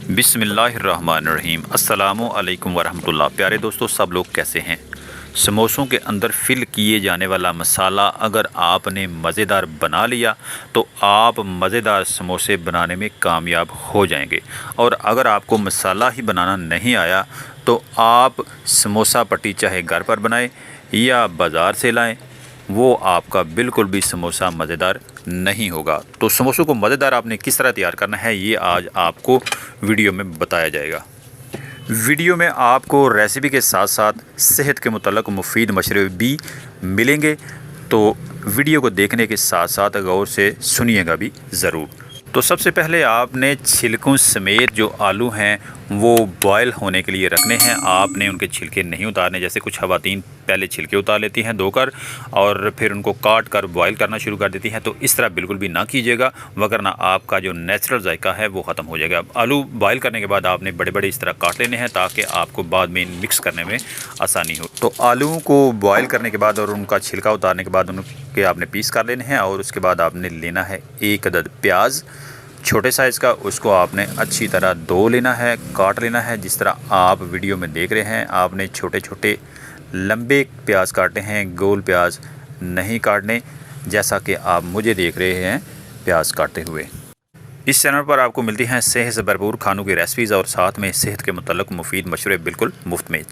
बिस्मिल्लाहिर्रहमानिर्रहीम। अस्सलामु अलैकुम वरहमतुल्लाह। प्यारे दोस्तों, सब लोग कैसे हैं। समोसों के अंदर फिल किए जाने वाला मसाला अगर आपने मज़ेदार बना लिया तो आप मज़ेदार समोसे बनाने में कामयाब हो जाएंगे। और अगर आपको मसाला ही बनाना नहीं आया तो आप समोसा पट्टी चाहे घर पर बनाएं या बाज़ार से लाएं, वो आपका बिल्कुल भी समोसा मज़ेदार नहीं होगा। तो समोसों को मज़ेदार आपने किस तरह तैयार करना है, ये आज आपको वीडियो में बताया जाएगा। वीडियो में आपको रेसिपी के साथ साथ सेहत के मुतल्लिक़ मुफीद मशवरे भी मिलेंगे, तो वीडियो को देखने के साथ साथ गौर से सुनिएगा भी ज़रूर। तो सबसे पहले आपने छिलकों समेत जो आलू हैं वो बॉयल होने के लिए रखने हैं। आपने उनके छिलके नहीं उतारने, जैसे कुछ ख़वातीन पहले छिलके उतार लेती हैं धोकर और फिर उनको काट कर बॉयल करना शुरू कर देती हैं। तो इस तरह बिल्कुल भी ना कीजिएगा, वरना आपका जो नेचुरल जायका है वो ख़त्म हो जाएगा। आलू बॉयल करने के बाद आपने बड़े बड़े इस तरह काट लेने हैं ताकि आपको बाद में मिक्स करने में आसानी हो। तो आलूओं को बॉयल करने के बाद और उनका छिलका उतारने के बाद उनके आपने पीस कर लेने हैं। और उसके बाद आपने लेना है 1 अदद प्याज छोटे साइज़ का, उसको आपने अच्छी तरह धो लेना है, काट लेना है। जिस तरह आप वीडियो में देख रहे हैं, आपने छोटे छोटे लंबे प्याज काटे हैं, गोल प्याज नहीं काटने, जैसा कि आप मुझे देख रहे हैं प्याज काटते हुए। इस चैनल पर आपको मिलती हैं सेहत से भरपूर खानों की रेसिपीज़ और साथ में सेहत के मुतल्लिक़ मुफीद मशवरे बिल्कुल मुफ्त में।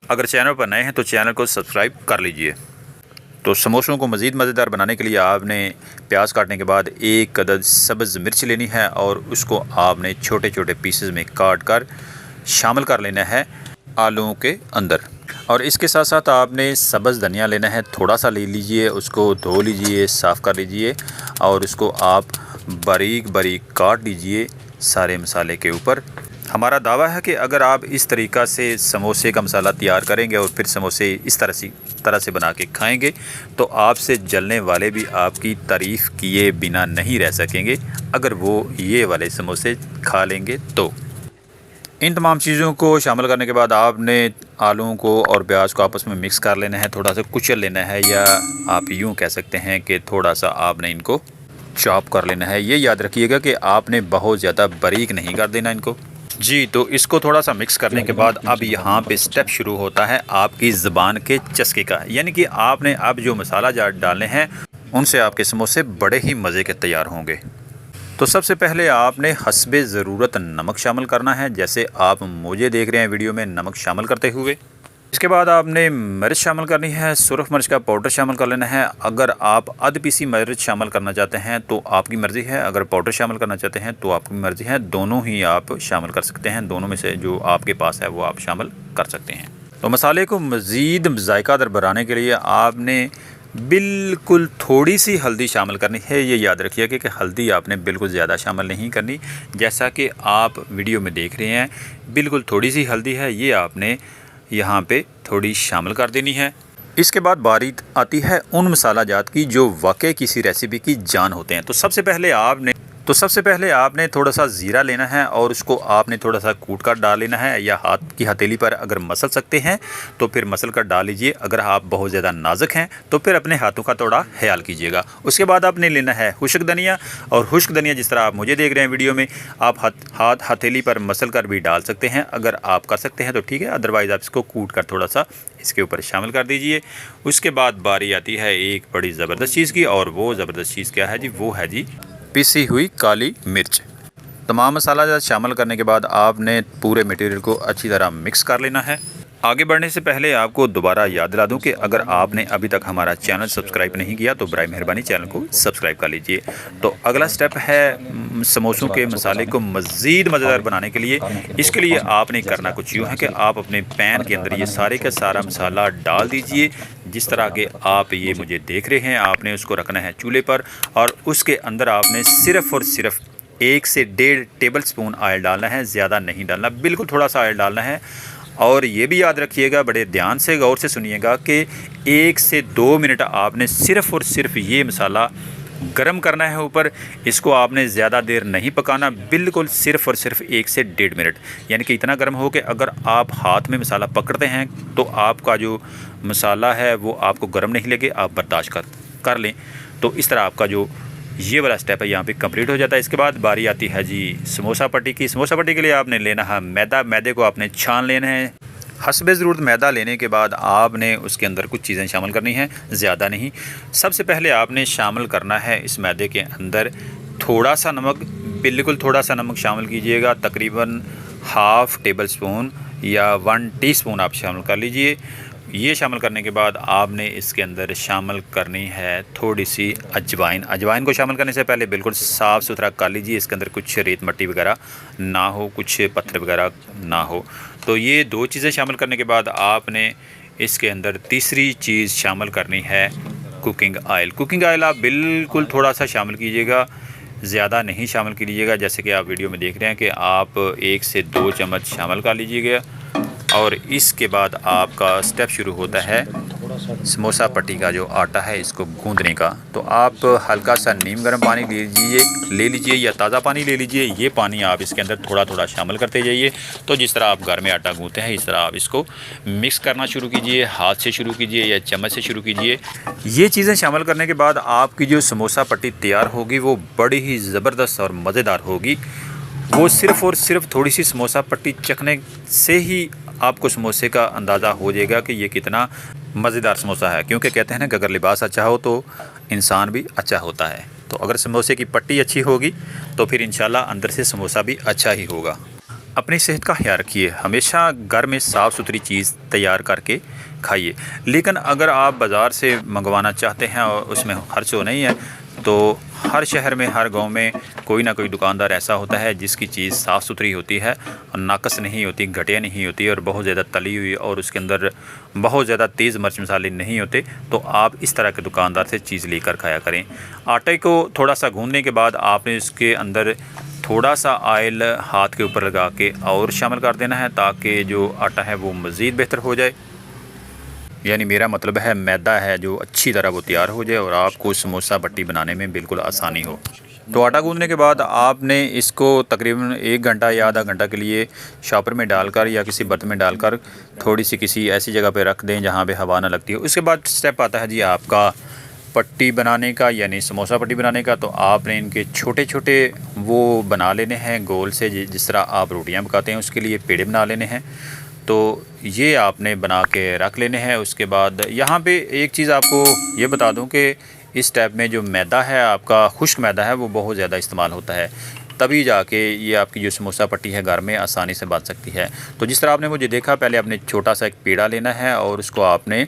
अगर चैनल पर नए हैं तो चैनल को सब्सक्राइब कर लीजिए। तो समोसों को मज़ीद मज़ेदार बनाने के लिए आपने प्याज काटने के बाद 1 अदद सब्ज़ मिर्च लेनी है और उसको आपने छोटे छोटे पीसेस में काट कर शामिल कर लेना है आलूओं के अंदर। और इसके साथ साथ आपने सब्ज़ धनिया लेना है, थोड़ा सा ले लीजिए, उसको धो लीजिए, साफ़ कर लीजिए और उसको आप बारीक बारीक काट लीजिए सारे मसाले के ऊपर। हमारा दावा है कि अगर आप इस तरीक़ा से समोसे का मसाला तैयार करेंगे और फिर समोसे इस तरह से बना के खाएंगे तो आपसे जलने वाले भी आपकी तारीफ़ किए बिना नहीं रह सकेंगे, अगर वो ये वाले समोसे खा लेंगे तो। इन तमाम चीज़ों को शामिल करने के बाद आपने आलूओं को और प्याज को आपस में मिक्स कर लेना है, थोड़ा सा कुचल लेना है, या आप यूँ कह सकते हैं कि थोड़ा सा आपने इनको चॉप कर लेना है। ये याद रखिएगा कि आपने बहुत ज़्यादा बारीक नहीं कर देना इनको जी। तो इसको थोड़ा सा मिक्स करने के बाद अब यहाँ पे स्टेप शुरू होता है आपकी ज़बान के चस्के का, यानी कि आपने अब जो मसाला जाट डालने हैं उनसे आपके समोसे बड़े ही मज़े के तैयार होंगे। तो सबसे पहले आपने हस्बे ज़रूरत नमक शामिल करना है, जैसे आप मुझे देख रहे हैं वीडियो में नमक शामिल करते हुए। इसके बाद आपने मिर्च शामिल करनी है, सुरख मिर्च का पाउडर शामिल कर लेना है। अगर आप आध पीसी मिर्च शामिल करना चाहते हैं तो आपकी मर्ज़ी है, अगर पाउडर शामिल करना चाहते हैं तो आपकी मर्ज़ी है। दोनों ही आप शामिल कर सकते हैं, दोनों में से जो आपके पास है वो आप शामिल कर सकते हैं। तो मसाले को मज़ीद जायकादार बनाने के लिए आपने बिल्कुल थोड़ी सी हल्दी शामिल करनी है। ये याद रखिएगा कि हल्दी आपने बिल्कुल ज़्यादा शामिल नहीं करनी, जैसा कि आप वीडियो में देख रहे हैं बिल्कुल थोड़ी सी हल्दी है, ये आपने यहाँ पे थोड़ी शामिल कर देनी है। इसके बाद बारी आती है उन मसाला जात की जो वाकई किसी रेसिपी की जान होते हैं। तो सबसे पहले आपने थोड़ा सा ज़ीरा लेना है और उसको आपने थोड़ा सा कूट कर डाल लेना है, या हाथ की हथेली पर अगर मसल सकते हैं तो फिर मसल कर डाल लीजिए। अगर आप बहुत ज़्यादा नाजुक हैं तो फिर अपने हाथों का थोड़ा ख्याल कीजिएगा। उसके बाद आपने लेना है खुश्क धनिया, और खुश्क धनिया जिस तरह आप मुझे देख रहे हैं वीडियो में, आप हाथ हथेली पर मसल कर भी डाल सकते हैं। अगर आप कर सकते हैं तो ठीक है, अदरवाइज़ आप इसको कूट कर थोड़ा सा इसके ऊपर शामिल कर दीजिए। उसके बाद बारी आती है एक बड़ी ज़बरदस्त चीज़ की, और वो ज़बरदस्त चीज़ क्या है जी, वो है जी पिसी हुई काली मिर्च। तमाम मसाला शामिल करने के बाद आपने पूरे मटेरियल को अच्छी तरह मिक्स कर लेना है। आगे बढ़ने से पहले आपको दोबारा याद दिला दूं कि अगर आपने अभी तक हमारा चैनल सब्सक्राइब नहीं किया तो बराए मेहरबानी चैनल को सब्सक्राइब कर लीजिए। तो अगला स्टेप है समोसों के मसाले को मज़ीद मज़ेदार बनाने के लिए। इसके लिए आपने करना कुछ यूँ है कि आप अपने पैन के अंदर ये सारे का सारा मसाला डाल दीजिए। जिस तरह के आप ये मुझे देख रहे हैं, आपने उसको रखना है चूल्हे पर, और उसके अंदर आपने सिर्फ़ और सिर्फ 1 से 1.5 टेबल स्पून ऑयल डालना है, ज़्यादा नहीं डालना, बिल्कुल थोड़ा सा ऑयल डालना है। और ये भी याद रखिएगा, बड़े ध्यान से गौर से सुनिएगा कि 1 से 2 मिनट आपने सिर्फ़ और सिर्फ ये मसाला गरम करना है ऊपर। इसको आपने ज़्यादा देर नहीं पकाना, बिल्कुल सिर्फ़ और सिर्फ 1 से 1.5 मिनट, यानी कि इतना गर्म हो कि अगर आप हाथ में मसाला पकड़ते हैं तो आपका जो मसाला है वो आपको गर्म नहीं लगे, आप बर्दाश्त कर लें। तो इस तरह आपका जो ये वाला स्टेप है यहाँ पे कंप्लीट हो जाता है। इसके बाद बारी आती है जी समोसा पट्टी की। समोसा पट्टी के लिए आपने लेना है मैदा। मैदे को आपने छान लेना है। हस्बे ज़रूरत मैदा लेने के बाद आपने उसके अंदर कुछ चीज़ें शामिल करनी हैं, ज़्यादा नहीं। सबसे पहले आपने शामिल करना है इस मैदे के अंदर थोड़ा सा नमक, बिल्कुल थोड़ा सा नमक शामिल कीजिएगा, तकरीबन हाफ़ टेबल स्पून या 1 टीस्पून आप शामिल कर लीजिए। ये शामिल करने के बाद आपने इसके अंदर शामिल करनी है थोड़ी सी अजवाइन। अजवाइन को शामिल करने से पहले बिल्कुल साफ़ सुथरा कर लीजिए, इसके अंदर कुछ रेत मट्टी वगैरह ना हो, कुछ पत्थर वगैरह ना हो। तो ये 2 चीज़ें शामिल करने के बाद आपने इसके अंदर तीसरी चीज़ शामिल करनी है कुकिंग ऑयल। कुकिंग ऑयल आप बिल्कुल थोड़ा सा शामिल कीजिएगा, ज़्यादा नहीं शामिल कीजिएगा। जैसे कि आप वीडियो में देख रहे हैं कि आप 1 से 2 चम्मच शामिल कर लीजिएगा। और इसके बाद आपका स्टेप शुरू होता है समोसा पट्टी का जो आटा है इसको गूंदने का। तो आप हल्का सा नीम गर्म पानी ले लीजिए या ताज़ा पानी ले लीजिए। ये पानी आप इसके अंदर थोड़ा थोड़ा शामिल करते जाइए। तो जिस तरह आप घर में आटा गूंथते हैं इस तरह आप इसको मिक्स करना शुरू कीजिए। हाथ से शुरू कीजिए या चम्मच से शुरू कीजिए। ये चीज़ें शामिल करने के बाद आपकी जो समोसा पट्टी तैयार होगी वो बड़ी ही ज़बरदस्त और मज़ेदार होगी। वो सिर्फ़ और सिर्फ थोड़ी सी समोसा पट्टी चखने से ही आपको समोसे का अंदाज़ा हो जाएगा कि ये कितना मज़ेदार समोसा है। क्योंकि कहते हैं ना कि अगर लिबास अच्छा हो तो इंसान भी अच्छा होता है। तो अगर समोसे की पट्टी अच्छी होगी तो फिर इंशाल्लाह अंदर से समोसा भी अच्छा ही होगा। अपनी सेहत का ख्याल रखिए, हमेशा घर में साफ़ सुथरी चीज़ तैयार करके खाइए। लेकिन अगर आप बाज़ार से मंगवाना चाहते हैं और उसमें खर्च हो नहीं है तो हर शहर में, हर गांव में कोई ना कोई दुकानदार ऐसा होता है जिसकी चीज़ साफ़ सुथरी होती है और नाकस नहीं होती, घटिया नहीं होती और बहुत ज़्यादा तली हुई और उसके अंदर बहुत ज़्यादा तेज़ मिर्च मसाले नहीं होते। तो आप इस तरह के दुकानदार से चीज़ लेकर खाया करें। आटे को थोड़ा सा गूंदने के बाद आपने इसके अंदर थोड़ा सा ऑयल हाथ के ऊपर लगा के और शामिल कर देना है ताकि जो आटा है वो मज़ीद बेहतर हो जाए। यानी मेरा मतलब है मैदा है जो अच्छी तरह वो तैयार हो जाए और आपको समोसा पट्टी बनाने में बिल्कुल आसानी हो। तो आटा गूंदने के बाद आपने इसको तकरीबन 1 घंटा या आधा घंटा के लिए शॉपर में डालकर या किसी बर्तन में डालकर थोड़ी सी किसी ऐसी जगह पे रख दें जहाँ पे हवा ना लगती हो। उसके बाद स्टेप आता है जी आपका पट्टी बनाने का, यानी समोसा पट्टी बनाने का। तो आपने इनके छोटे छोटे वो बना लेने हैं गोल से, जिस तरह आप रोटियाँ पकाते हैं उसके लिए पेड़े बना लेने हैं। तो ये आपने बना के रख लेने हैं। उसके बाद यहाँ पे एक चीज़ आपको ये बता दूँ कि इस टाइप में जो मैदा है आपका, खुश्क मैदा है, वो बहुत ज़्यादा इस्तेमाल होता है, तभी जाके ये आपकी जो समोसा पट्टी है घर में आसानी से बन सकती है। तो जिस तरह आपने मुझे देखा, पहले आपने छोटा सा एक पेड़ा लेना है और उसको आपने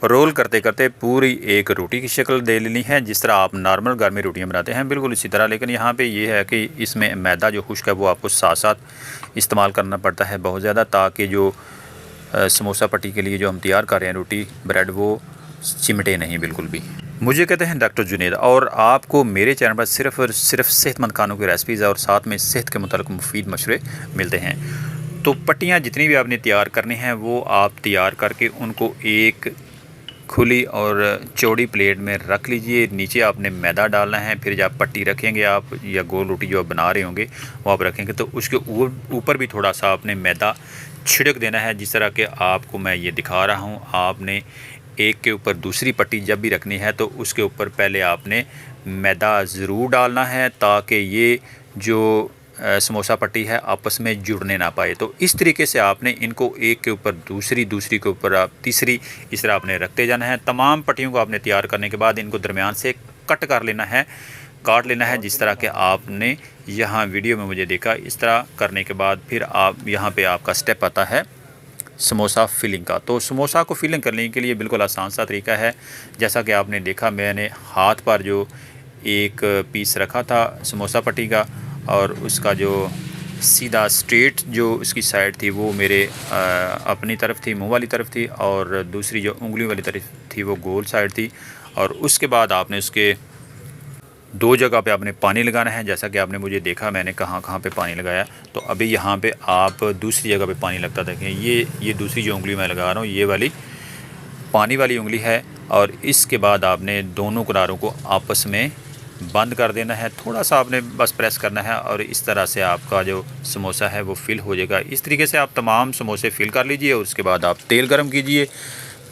रोल करते करते पूरी एक रोटी की शक्ल दे लेनी है, जिस तरह आप नॉर्मल घर में रोटियां बनाते हैं बिल्कुल इसी तरह। लेकिन यहाँ पे ये है कि इसमें मैदा जो खुश्क है वो आपको साथ साथ इस्तेमाल करना पड़ता है बहुत ज़्यादा, ताकि जो समोसा पट्टी के लिए जो हम तैयार कर रहे हैं रोटी ब्रेड वो चिमटे नहीं बिल्कुल भी। मुझे कहते हैं डॉक्टर जुनेद और आपको मेरे चैनल पर सिर्फ़ और सिर्फ सेहतमंद खानों की रेसिपीज़ और साथ में सेहत के मुताल्लिक़ मुफीद मशवरे मिलते हैं। तो पट्टियाँ जितनी भी आपने तैयार करनी हैं वो आप तैयार करके उनको एक खुली और चौड़ी प्लेट में रख लीजिए। नीचे आपने मैदा डालना है, फिर जब पट्टी रखेंगे आप या गोल रोटी जो आप बना रहे होंगे वो आप रखेंगे तो उसके ऊपर भी थोड़ा सा आपने मैदा छिड़क देना है, जिस तरह के आपको मैं ये दिखा रहा हूँ। आपने एक के ऊपर दूसरी पट्टी जब भी रखनी है तो उसके ऊपर पहले आपने मैदा ज़रूर डालना है ताकि ये जो समोसा पट्टी है आपस में जुड़ने ना पाए। तो इस तरीके से आपने इनको एक के ऊपर दूसरी, दूसरी के ऊपर आप तीसरी, इस तरह आपने रखते जाना है। तमाम पट्टियों को आपने तैयार करने के बाद इनको दरमियान से कट कर लेना है, काट लेना है, जिस तरह के आपने यहाँ वीडियो में मुझे देखा। इस तरह करने के बाद फिर आप यहाँ पे आपका स्टेप आता है समोसा फिलिंग का। तो समोसा को फिलिंग करने के लिए बिल्कुल आसान सा तरीका है। जैसा कि आपने देखा, मैंने हाथ पर जो एक पीस रखा था समोसा पट्टी का और उसका जो सीधा स्ट्रेट जो उसकी साइड थी वो मेरे अपनी तरफ थी, मुंह वाली तरफ थी, और दूसरी जो उंगली वाली तरफ थी वो गोल साइड थी। और उसके बाद आपने उसके 2 जगह पे आपने पानी लगाना है। जैसा कि आपने मुझे देखा मैंने कहाँ कहाँ पे पानी लगाया। तो अभी यहाँ पे आप दूसरी जगह पे पानी लगता देखें। ये दूसरी जो उंगली मैं लगा रहा हूँ ये वाली पानी वाली उंगली है। और इसके बाद आपने दोनों किनारों को आपस में बंद कर देना है, थोड़ा सा आपने बस प्रेस करना है और इस तरह से आपका जो समोसा है वो फिल हो जाएगा। इस तरीके से आप तमाम समोसे फिल कर लीजिए और उसके बाद आप तेल गरम कीजिए।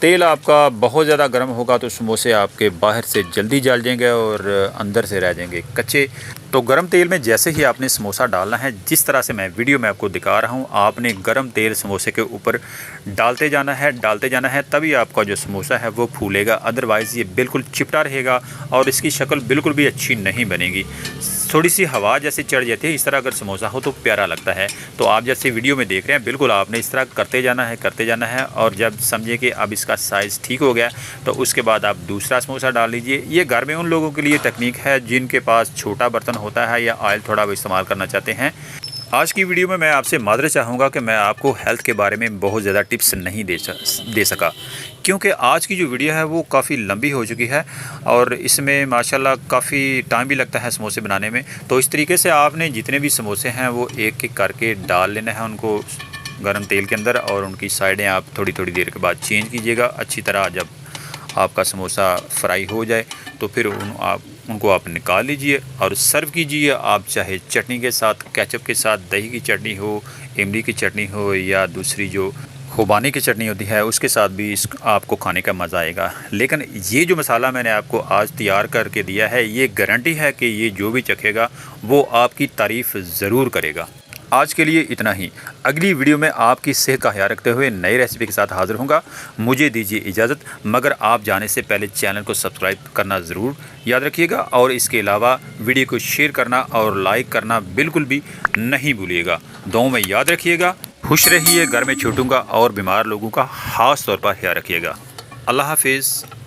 तेल आपका बहुत ज़्यादा गर्म होगा तो समोसे आपके बाहर से जल्दी जल जाएंगे और अंदर से रह जाएंगे कच्चे। तो गरम तेल में जैसे ही आपने समोसा डालना है, जिस तरह से मैं वीडियो में आपको दिखा रहा हूँ, आपने गरम तेल समोसे के ऊपर डालते जाना है, तभी आपका जो समोसा है वो फूलेगा। अदरवाइज़ ये बिल्कुल चिपटा रहेगा और इसकी शक्ल बिल्कुल भी अच्छी नहीं बनेगी। थोड़ी सी हवा जैसे चढ़ जाती है, इस तरह अगर समोसा हो तो प्यारा लगता है। तो आप जैसे वीडियो में देख रहे हैं, बिल्कुल आपने इस तरह करते जाना है और जब समझे कि अब इसका साइज़ ठीक हो गया तो उसके बाद आप दूसरा समोसा डाल लीजिए। ये घर में उन लोगों के लिए टेक्निक है जिनके पास छोटा बर्तन होता है या ऑयल थोड़ा वो इस्तेमाल करना चाहते हैं। आज की वीडियो में मैं आपसे माजरत चाहूँगा कि मैं आपको हेल्थ के बारे में बहुत ज़्यादा टिप्स नहीं दे सका, क्योंकि आज की जो वीडियो है वो काफ़ी लंबी हो चुकी है और इसमें माशाल्लाह काफ़ी टाइम भी लगता है समोसे बनाने में। तो इस तरीके से आपने जितने भी समोसे हैं वो एक एक करके डाल लेना है उनको गर्म तेल के अंदर, और उनकी साइडें आप थोड़ी थोड़ी देर के बाद चेंज कीजिएगा अच्छी तरह। जब आपका समोसा फ्राई हो जाए तो फिर उनको आप निकाल लीजिए और सर्व कीजिए। आप चाहे चटनी के साथ, केचप के साथ, दही की चटनी हो, इमली की चटनी हो या दूसरी जो खुबानी की चटनी होती है उसके साथ भी आपको खाने का मज़ा आएगा। लेकिन ये जो मसाला मैंने आपको आज तैयार करके दिया है, ये गारंटी है कि ये जो भी चखेगा वो आपकी तारीफ़ ज़रूर करेगा। आज के लिए इतना ही। अगली वीडियो में आपकी सेहत का ख्याल रखते हुए नई रेसिपी के साथ हाज़िर होऊंगा। मुझे दीजिए इजाज़त, मगर आप जाने से पहले चैनल को सब्सक्राइब करना ज़रूर याद रखिएगा और इसके अलावा वीडियो को शेयर करना और लाइक करना बिल्कुल भी नहीं भूलिएगा। दुआओं में याद रखिएगा। खुश रहिए, घर में छोटों का और बीमार लोगों का ख़ास तौर पर ख्याल रखिएगा। अल्लाह हाफिज़।